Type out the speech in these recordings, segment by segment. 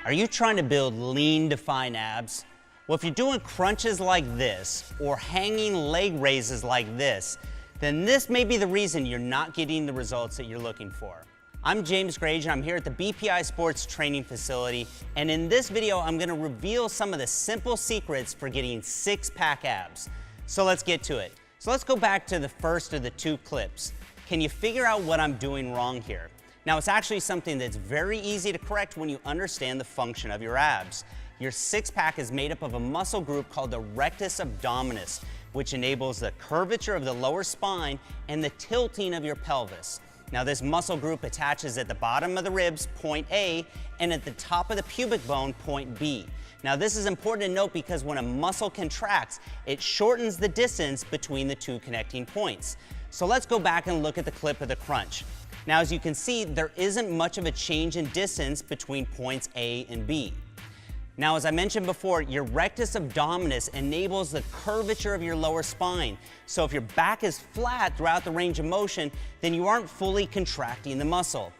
Are you trying to build lean, defined abs? Well, if you're doing crunches like this or hanging leg raises like this, then this may be the reason you're not getting the results that you're looking for. I'm James Grage and I'm here at the BPI Sports Training Facility, and in this video I'm going to reveal some of the simple secrets for getting six-pack abs. So let's get to it. So let's go back to the first of the two clips. Can you figure out what I'm doing wrong here? Now, it's actually something that's very easy to correct when you understand the function of your abs. Your six-pack is made up of a muscle group called the rectus abdominis, which enables the curvature of the lower spine and the tilting of your pelvis. Now, this muscle group attaches at the bottom of the ribs, point A, and at the top of the pubic bone, point B. Now, this is important to note because when a muscle contracts, it shortens the distance between the two connecting points. So let's go back and look at the clip of the crunch. Now, as you can see, there isn't much of a change in distance between points A and B. Now, as I mentioned before, your rectus abdominis enables the curvature of your lower spine. So if your back is flat throughout the range of motion, then you aren't fully contracting the muscle.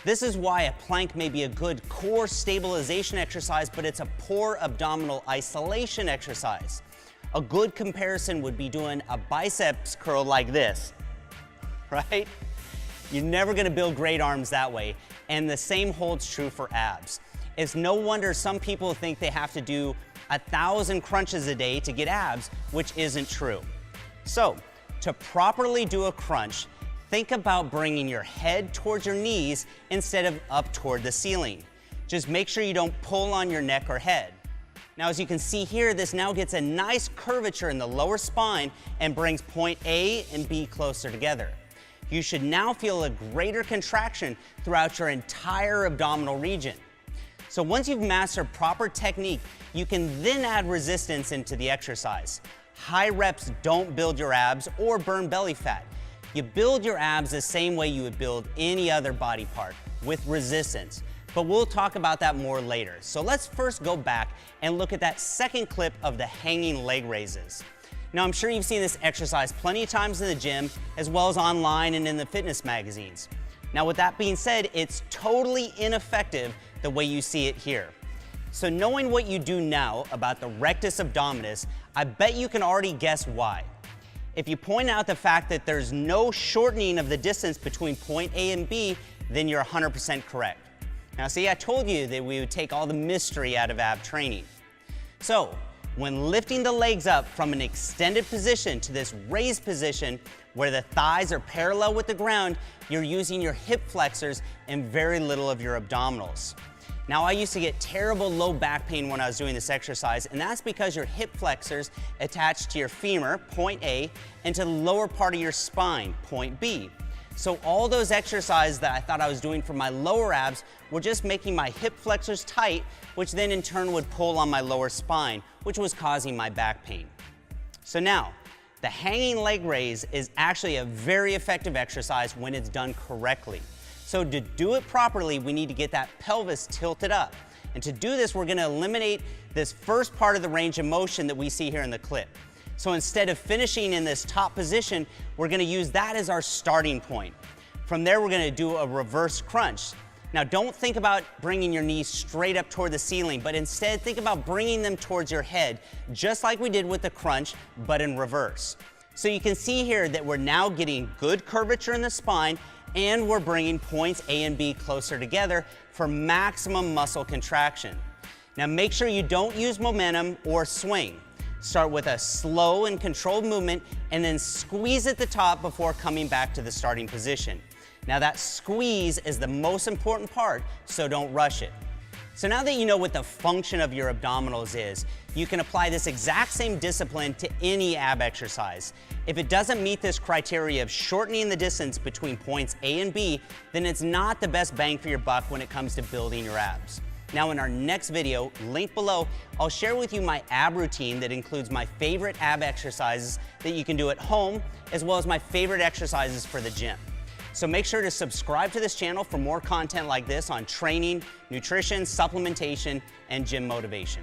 This is why a plank may be a good core stabilization exercise, but it's a poor abdominal isolation exercise. A good comparison would be doing a biceps curl like this, right? You're never going to build great arms that way, and the same holds true for abs. It's no wonder some people think they have to do 1,000 crunches a day to get abs, which isn't true. So, to properly do a crunch, think about bringing your head towards your knees instead of up toward the ceiling. Just make sure you don't pull on your neck or head. Now, as you can see here, this now gets a nice curvature in the lower spine and brings point A and B closer together. You should now feel a greater contraction throughout your entire abdominal region. So once you've mastered proper technique, you can then add resistance into the exercise. High reps don't build your abs or burn belly fat. You build your abs the same way you would build any other body part, with resistance. But we'll talk about that more later. So let's first go back and look at that second clip of the hanging leg raises. Now, I'm sure you've seen this exercise plenty of times in the gym, as well as online and in the fitness magazines. Now, with that being said, it's totally ineffective the way you see it here. So knowing what you do now about the rectus abdominis, I bet you can already guess why. If you point out the fact that there's no shortening of the distance between point A and B, then you're 100% correct. Now, see, I told you that we would take all the mystery out of ab training. So, when lifting the legs up from an extended position to this raised position where the thighs are parallel with the ground, you're using your hip flexors and very little of your abdominals. Now, I used to get terrible low back pain when I was doing this exercise, and that's because your hip flexors attach to your femur, point A, and to the lower part of your spine, point B. So all those exercises that I thought I was doing for my lower abs were just making my hip flexors tight, which then in turn would pull on my lower spine, which was causing my back pain. So now, the hanging leg raise is actually a very effective exercise when it's done correctly. So to do it properly, we need to get that pelvis tilted up. And to do this, we're going to eliminate this first part of the range of motion that we see here in the clip. So instead of finishing in this top position, we're going to use that as our starting point. From there, we're going to do a reverse crunch. Now, don't think about bringing your knees straight up toward the ceiling, but instead think about bringing them towards your head, just like we did with the crunch, but in reverse. So you can see here that we're now getting good curvature in the spine, and we're bringing points A and B closer together for maximum muscle contraction. Now, make sure you don't use momentum or swing. Start with a slow and controlled movement and then squeeze at the top before coming back to the starting position. Now, that squeeze is the most important part, so don't rush it. So now that you know what the function of your abdominals is, you can apply this exact same discipline to any ab exercise. If it doesn't meet this criteria of shortening the distance between points A and B, then it's not the best bang for your buck when it comes to building your abs. Now, in our next video, linked below, I'll share with you my ab routine that includes my favorite ab exercises that you can do at home, as well as my favorite exercises for the gym. So make sure to subscribe to this channel for more content like this on training, nutrition, supplementation, and gym motivation.